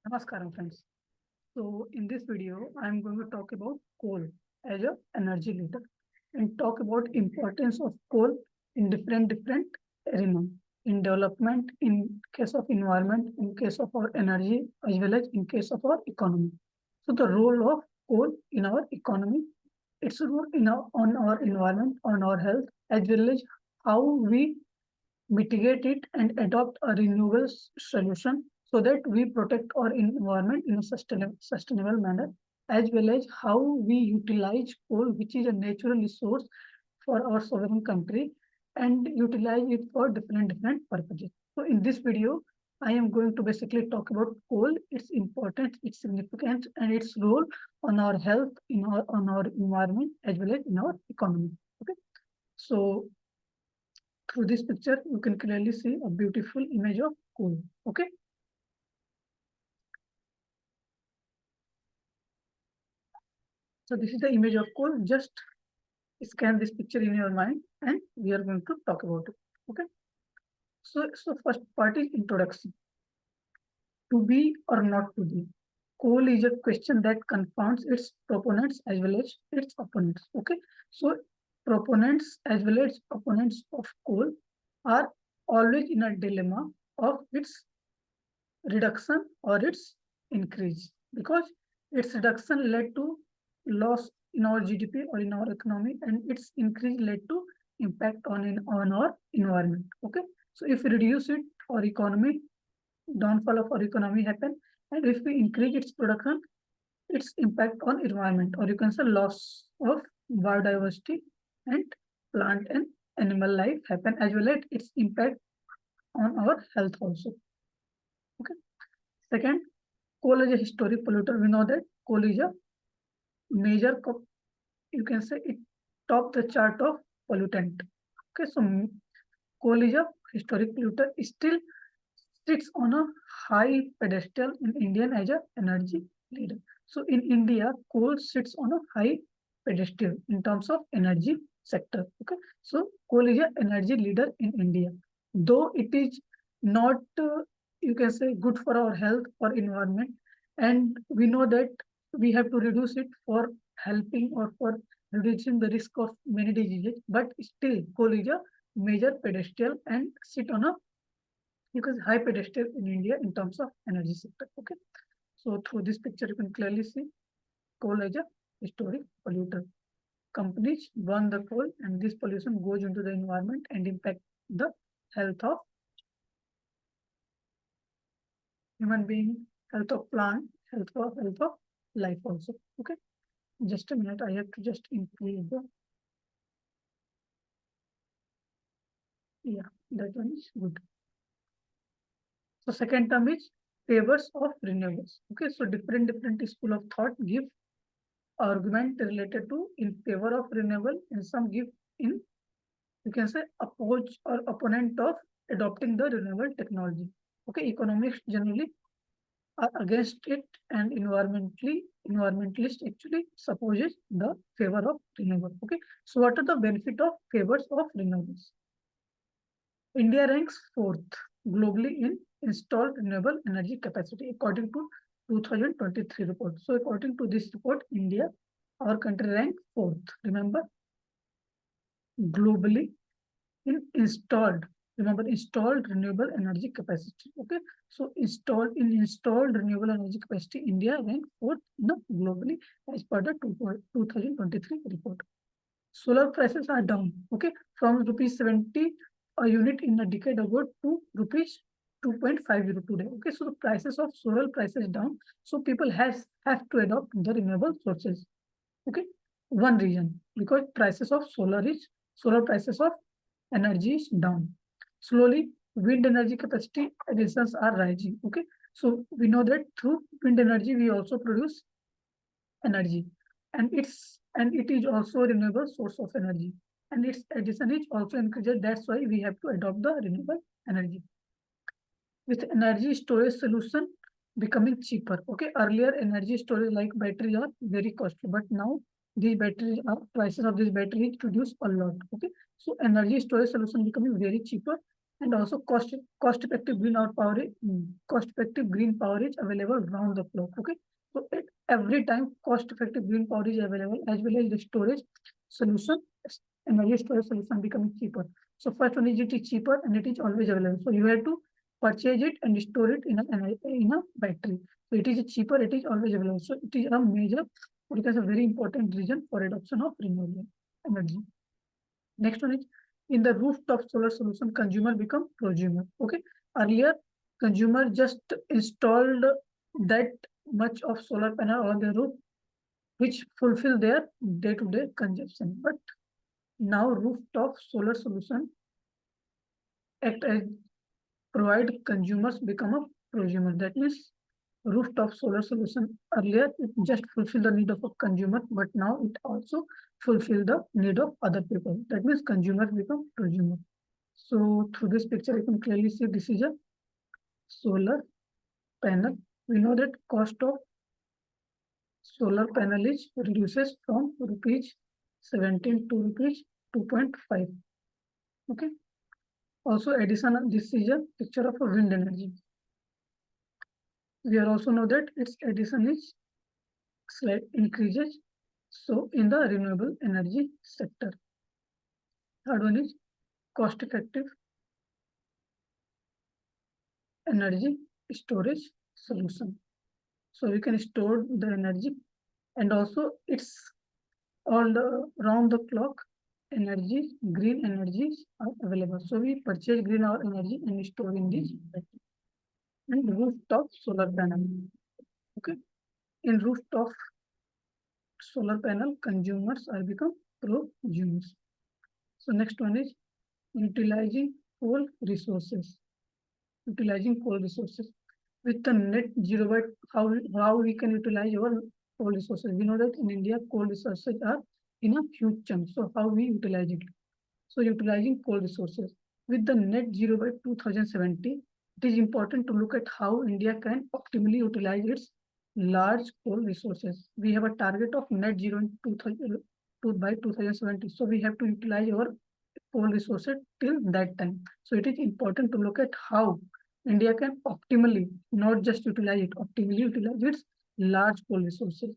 Namaskaram friends. So in this video, I am going to talk about coal as a energy leader and talk about importance of coal in different arena in development, in case of environment, in case of our energy, as well as in case of our economy. So the role of coal in our economy, its role on our environment, on our health, as well as how we mitigate it and adopt a renewable solution so that we protect our environment in a sustainable manner, as well as how we utilize coal, which is a natural resource for our sovereign country, and utilize it for different purposes. So in this video, I am going to basically talk about coal, its importance, its significance, and its role on our health, on our environment, as well as in our economy. Okay. So through this picture, you can clearly see a beautiful image of coal. Okay. So this is the image of coal. Just scan this picture in your mind and we are going to talk about it. Okay. So first part is introduction. To be or not to be. Coal is a question that confounds its proponents as well as its opponents. Okay. So proponents as well as opponents of coal are always in a dilemma of its reduction or its increase, because its reduction led to loss in our GDP or in our economy, and its increase led to impact on our environment. Okay, so if we reduce it, our economy, downfall of our economy happen, and if we increase its production, its impact on environment, or you can say loss of biodiversity and plant and animal life happen, as well as its impact on our health also. Okay. Second, coal is a historic polluter. We know that coal is a major, you can say it top the chart of pollutant. Okay, so coal is a historic polluter. It still sits on a high pedestal in Indian as a energy leader. So in India, coal sits on a high pedestal in terms of energy sector. Okay, so coal is an energy leader in India, though it is not, you can say, good for our health or environment, and we know that we have to reduce it for helping or for reducing the risk of many diseases. But still, coal is a major pedestal and sit on a, because high pedestal in India in terms of energy sector. Okay, so through this picture you can clearly see coal as a historic polluter. Companies burn the coal, and this pollution goes into the environment and impact the health of human being, health of plant, health of life also. Okay, just a minute, I have to just increase the, yeah, that one is good. So second term is favors of renewables. Okay, so different school of thought give argument related to in favor of renewable, and some give in, you can say, oppose or opponent of adopting the renewable technology. Okay, economics generally are against it, and environmentalists actually supposes the favor of renewable. Okay, so what are the benefit of favors of renewables? India ranks fourth globally in installed renewable energy capacity according to 2023 report. So according to this report, India, our country ranked fourth. Remember, globally in installed, remember, installed renewable energy capacity. Okay, so installed renewable energy capacity, India ranked fourth globally as per the 2023 report. Solar prices are down, okay, from rupees 70 a unit in a decade ago to rupees 2.50 today. Okay, so the prices of solar prices down, so people have to adopt the renewable sources. Okay, one reason, because solar prices of energy is down. Slowly, wind energy capacity additions are rising. Okay, so we know that through wind energy we also produce energy, and it is also a renewable source of energy, and its addition is also increased. That's why we have to adopt the renewable energy. With energy storage solution becoming cheaper. Okay, earlier energy storage like batteries are very costly, but now these batteries are, prices of these batteries reduce a lot. Okay, so energy storage solution becoming very cheaper, And also cost-effective cost-effective green power is available round the clock. Okay, so at every time cost-effective green power is available, as well as the storage solution, energy storage solution becoming cheaper. So first one is it is cheaper and it is always available. So you have to purchase it and store it in a battery. So it is cheaper, it is always available. So it is a major, it is a very important reason for adoption of renewable energy. Next one is in the rooftop solar solution, consumer become prosumer. Okay, earlier consumer just installed that much of solar panel on their roof, which fulfill their day-to-day consumption. But now rooftop solar solution act as provide consumers become a prosumer. That means rooftop solar solution earlier it just fulfill the need of a consumer, but now it also fulfill the need of other people. That means consumers become prosumer. So through this picture, you can clearly see this is a solar panel. We know that cost of solar panel is reduces from rupees 17 to rupees 2.5. Okay. Also, addition, this is a picture of a wind energy. We also know that its addition is slight increases. So in the renewable energy sector. Third one is cost effective energy storage solution. So we can store the energy, and also it's all the round the clock energy, green energies are available. So we purchase green hour energy and store in this battery. And rooftop solar panel. Okay, in rooftop solar panel, consumers are become prosumers. So next one is utilizing coal resources. Utilizing coal resources with the net zero, but how we can utilize our coal resources. We know that in India coal resources are in a huge chunk. So how we utilize it? So utilizing coal resources with the net zero by 2070, it is important to look at how India can optimally utilize its large coal resources. We have a target of net zero in 2000, by 2070. So we have to utilize our coal resources till that time. So it is important to look at how India can optimally, not just utilize it, optimally utilize its large coal resources.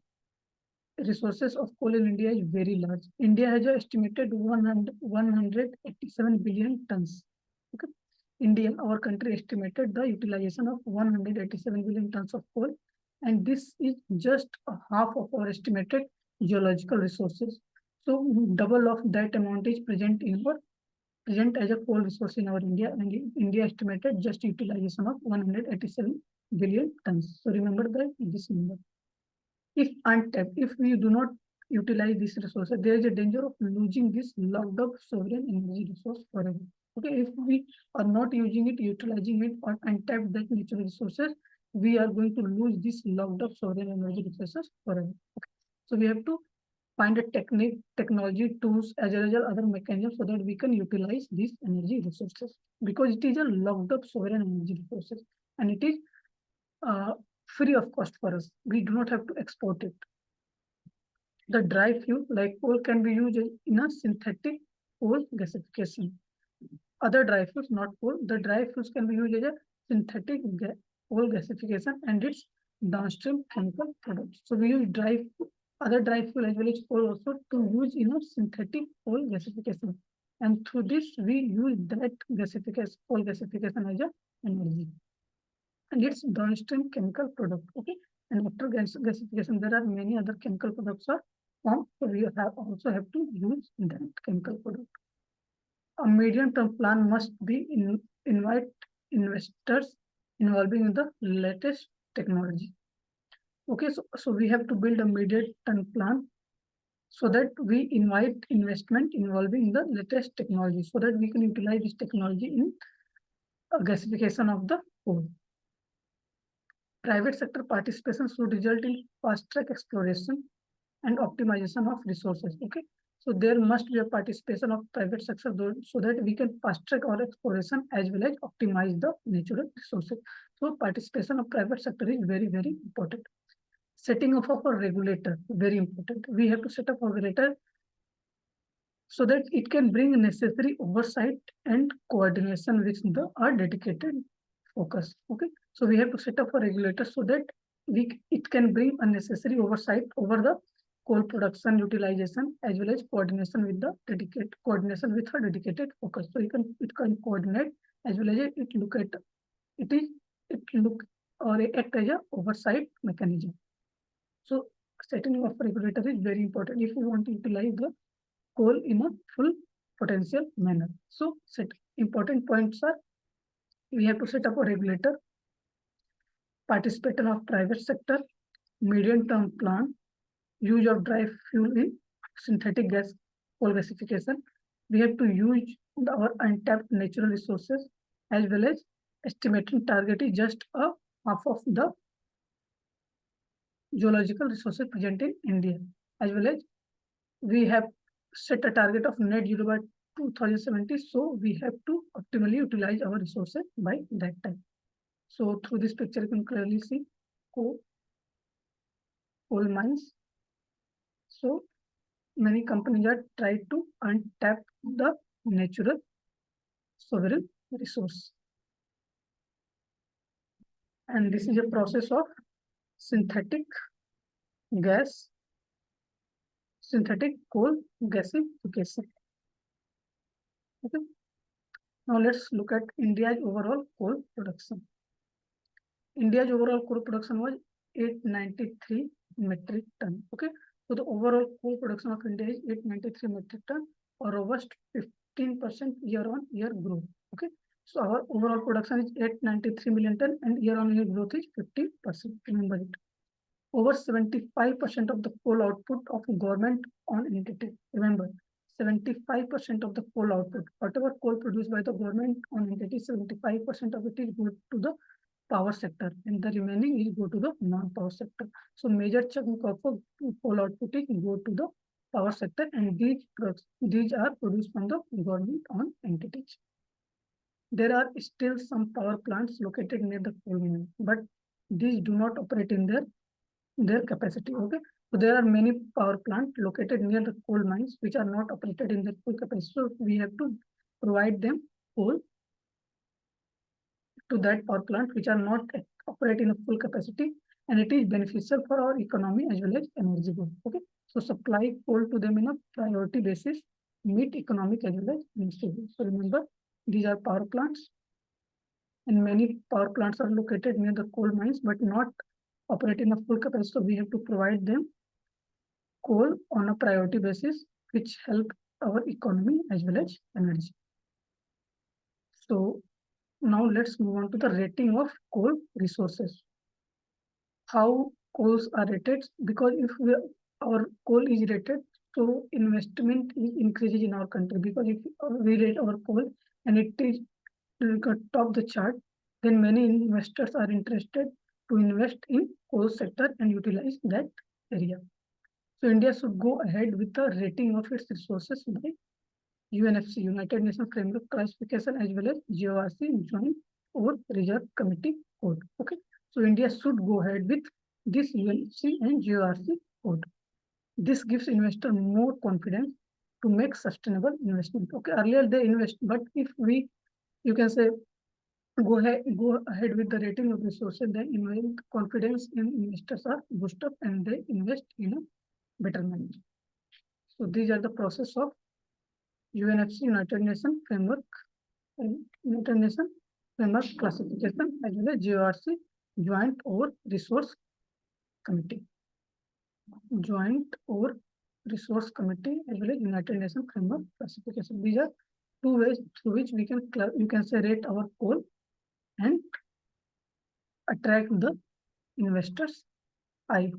Resources of coal in India is very large. India has estimated 187 billion tons. Okay. India, our country estimated the utilization of 187 billion tons of coal, and this is just a half of our estimated geological resources. So double of that amount is present as a coal resource in our India, and India estimated just utilization of 187 billion tons. So remember that this number. If untapped, if we do not utilize these resources, there is a danger of losing this locked up sovereign energy resource forever. Okay, if we are not using it, utilizing it, or untap that natural resources, we are going to lose this locked up sovereign energy resources forever. Okay. So we have to find a technology, tools, as well as other mechanisms so that we can utilize these energy resources, because it is a locked up sovereign energy resources and it is free of cost for us. We do not have to export it. The dry fuel like coal can be used in a synthetic coal gasification. Other dry fuels, not coal, the dry fuels can be used as a synthetic coal gasification and its downstream chemical products. So we use other dry fuel as well as coal also to use in a synthetic coal gasification. And through this, we use that coal gasification as a energy. And its downstream chemical product. Okay. And after gasification, there are many other chemical products are formed. So we also have to use that chemical product. A medium-term plan must be invite investors involving in the latest technology. Okay, so we have to build a medium-term plan so that we invite investment involving the latest technology so that we can utilize this technology in gasification of the coal. Private sector participation should result in fast-track exploration and optimization of resources. Okay, so there must be a participation of private sector so that we can fast-track our exploration as well as optimize the natural resources. So participation of private sector is very, very important. Setting up of a regulator, very important. We have to set up a regulator so that it can bring necessary oversight and coordination with our dedicated focus. Okay, so we have to set up a regulator so that it can bring a necessary oversight over the coal production utilization as well as coordination with the dedicated focus. So it can coordinate as well as it look or act as a oversight mechanism. So setting of regulator is very important if we want to utilize the coal in a full potential manner. So important points are, we have to set up a regulator, participation of private sector, medium-term plan, use of dry fuel in synthetic gas coal gasification. We have to use our untapped natural resources as well as estimating target is just a half of the geological resources present in India, as well as we have set a target of net zero by 2070. So we have to optimally utilize our resources by that time. So through this picture, you can clearly see coal mines. So many companies are trying to untap the natural sovereign resource. And this is a process of synthetic coal gasification. Okay. Now let's look at India's overall coal production. India's overall coal production was 893 metric ton. Okay, so the overall coal production of India is 893 metric ton, or robust 15% year-on-year growth. Okay, so our overall production is 893 million ton, and year-on-year growth is 50%. Remember it. Over 75% of the coal output of government-owned entity. Remember, 75% of the coal output, whatever coal produced by the government-owned entity, 75% of it is good to the power sector, and the remaining is go to the non-power sector. So major chunk of coal output is go to the power sector, and these are produced from the government-owned entities. There are still some power plants located near the coal mine, but these do not operate in their capacity. Okay, so there are many power plants located near the coal mines which are not operated in their full capacity. So we have to provide them coal to that power plant which are not operating in a full capacity, and it is beneficial for our economy as well as energy goal. Okay, so supply coal to them in a priority basis, meet economic as well as industry goals. So remember, these are power plants, and many power plants are located near the coal mines but not operating a full capacity. So we have to provide them coal on a priority basis, which help our economy as well as energy. So now let's move on to the rating of coal resources. How coals are rated? Because if our coal is rated, so investment is increases in our country. Because if we rate our coal and it is top the chart, then many investors are interested to invest in coal sector and utilize that area. So India should go ahead with the rating of its resources by UNFC, United Nations Framework Classification, as well as GORC, Joint or Reserve Committee Code. Okay, so India should go ahead with this UNFC and GORC code. This gives investor more confidence to make sustainable investment. Okay, earlier they invest, but if you can say go ahead with the rating of resources, then confidence in investors are boosted up and they invest in a better manner. So these are the process of UNFC, United Nations Framework, and United Nations Framework Classification, as well as GORC, Joint or Resource Committee. Joint or Resource Committee, as well as United Nations Framework Classification. These are two ways through which you can say rate our coal and attract the investors' eye.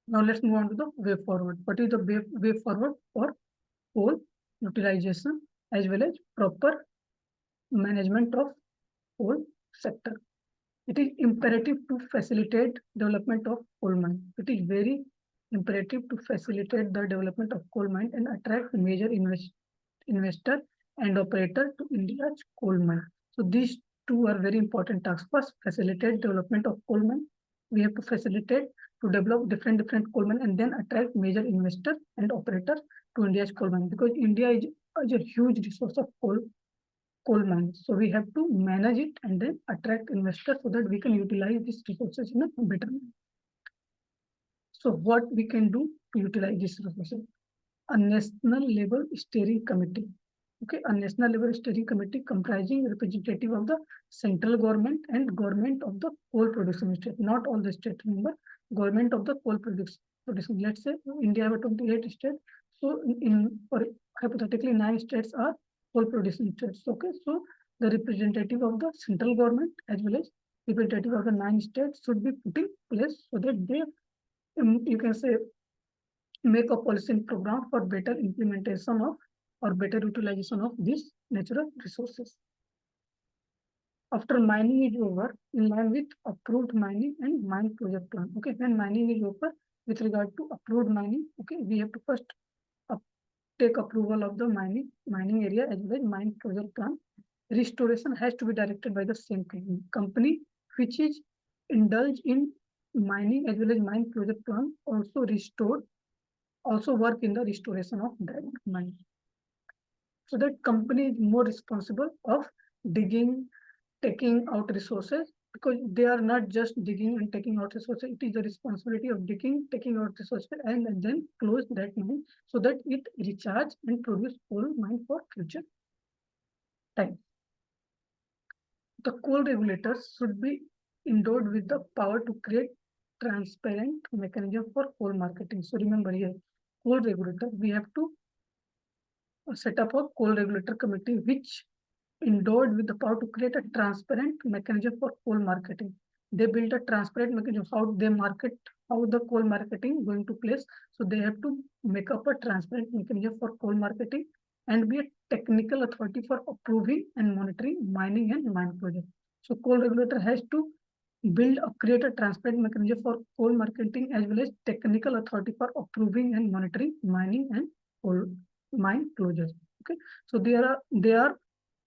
Now let's move on to the way forward. What is the way forward for coal utilization as well as proper management of coal sector? It is imperative to facilitate development of coal mine. It is very imperative to facilitate the development of coal mine and attract major investor and operator to India's coal mine. So these two are very important tasks. First, facilitate development of coal mine. We have to facilitate to develop different coal mine and then attract major investor and operator to India's coal mine, because India is a huge resource of coal mines. So we have to manage it and then attract investors so that we can utilize these resources in a better manner. So what we can do to utilize these resources? A national level steering committee. Okay, a national level steering committee comprising representative of the central government and government of the coal producing state. Not all the state, remember, government of the coal producing. Let's say India have 28 states. So or hypothetically 9 states are coal producing states. Okay, so the representative of the central government as well as representative of the 9 states should be put in place so that they, you can say, make a policy program for better implementation of or better utilization of these natural resources. After mining is over, in line with approved mining and mine closure plan. Okay, when mining is over, with regard to approved mining, okay, we have to first take approval of the mining area as well as mine closure plan. Restoration has to be directed by the same company which is indulged in mining as well as mine closure plan also work in the restoration of that mine. So that company is more responsible of digging, taking out resources, because they are not just digging and taking out resources. It is the responsibility of digging, taking out resources, and then close that mine so that it recharge and produce coal mine for future time. The coal regulators should be endowed with the power to create transparent mechanism for coal marketing. So remember here, coal regulator, we have to set up a coal regulator committee which endowed with the power to create a transparent mechanism for coal marketing. They build a transparent mechanism how they market, how the coal marketing going to place. So they have to make up a transparent mechanism for coal marketing and be a technical authority for approving and monitoring mining and mine closure. So coal regulator has to create a transparent mechanism for coal marketing as well as technical authority for approving and monitoring mining and coal mine closures. Okay, so they are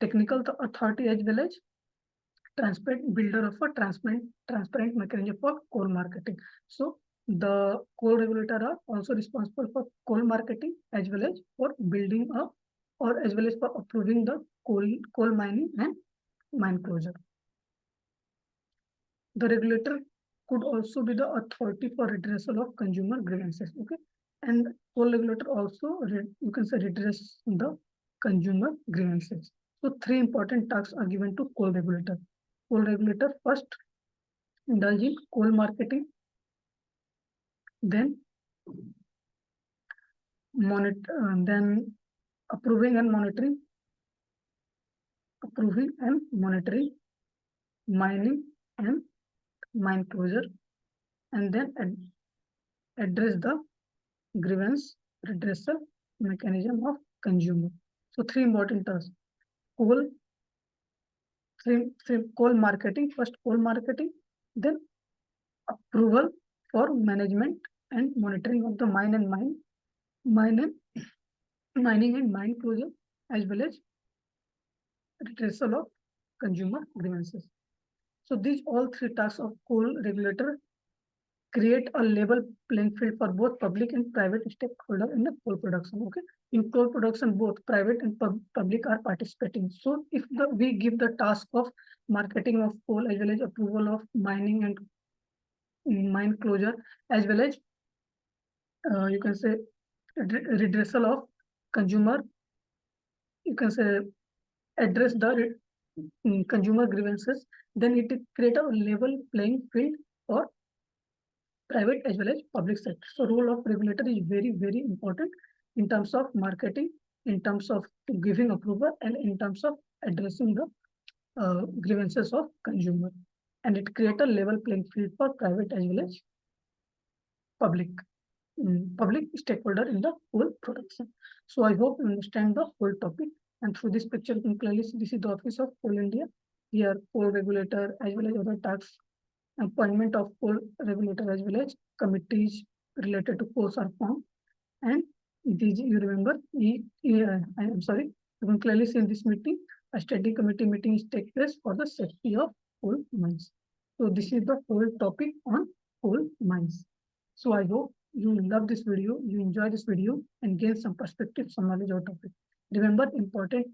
technical authority as well as transparent builder of a transparent mechanism for coal marketing. So the coal regulator are also responsible for coal marketing as well as for building up or as well as for approving the coal mining and mine closure. The regulator could also be the authority for redressal of consumer grievances. Okay, and coal regulator also you can say redress the consumer grievances. So 3 important tasks are given to coal regulator. Coal regulator first indulge in coal marketing, then then approving and monitoring mining and mine closure, and then address the grievance redressal mechanism of consumer. So 3 important tasks. Coal marketing, first coal marketing, then approval for management and monitoring of the mining and mine closure, as well as redressal of consumer grievances. So these all 3 tasks of coal regulator create a level playing field for both public and private stakeholder in the coal production. Okay, in coal production, both private and public are participating. So if we give the task of marketing of coal as well as approval of mining and mine closure, as well as you can say redressal of consumer, you can say address the consumer grievances, then it create a level playing field for private as well as public sector. So role of regulator is very, very important in terms of marketing, in terms of giving approval, and in terms of addressing the grievances of consumer. And it create a level playing field for private as well as public stakeholder in the whole production. So I hope you understand the whole topic. And through this picture, you can clearly see this is the office of Coal India. Here, coal regulator as well as other tasks, appointment of coal regulator as well as committees related to coals are formed. And these you remember, I'm sorry, you can clearly see in this meeting, a study committee meeting is take place for the safety of coal mines. So this is the whole topic on coal mines. So I hope you love this video, you enjoy this video, and gain some perspective, some knowledge out of it. Remember important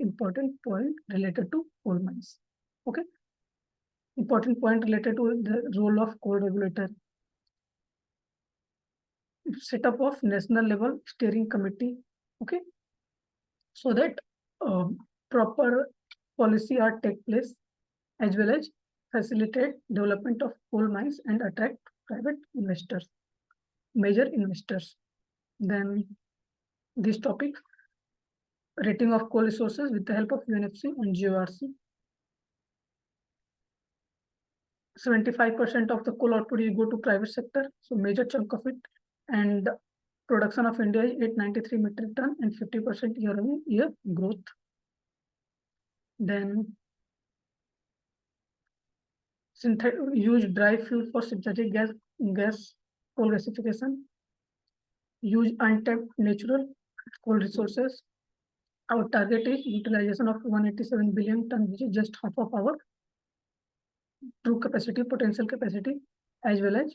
point related to coal mines. Okay. Important point related to the role of coal regulator. Setup of national level steering committee. Okay. So that proper policy are take place, as well as facilitate development of coal mines and attract private investors, major investors. Then this topic, rating of coal resources with the help of UNFC and GORC. 75% of the coal output will go to private sector, so major chunk of it, and production of India is 893 metric ton and 50% year-on-year growth. Then use dry fuel for synthetic gas coal gasification. Use untapped natural coal resources. Our target is utilization of 187 billion ton, which is just half of our true capacity, potential capacity, as well as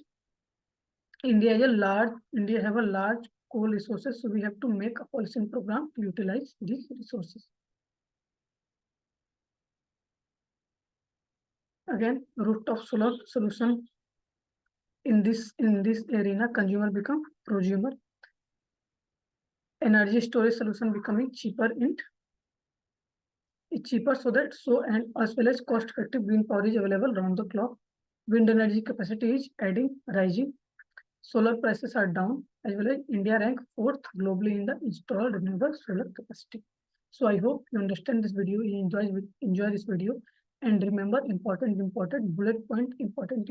India have a large coal resources, so we have to make a policy program to utilize these resources. Again, rooftop solar solution in this arena, consumer become prosumer. Energy storage solution becoming cheaper and as well as cost effective wind power is available round the clock. Wind energy capacity is rising. Solar prices are down, as well as India rank 4th globally in the installed renewable solar capacity. So I hope you understand this video, you enjoy this video, and remember important bullet point, important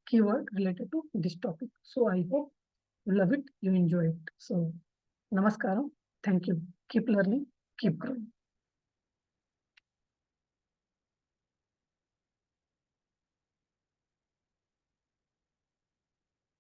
keyword related to this topic. So I hope you love it, you enjoy it. So namaskaram, thank you. Keep learning, keep growing.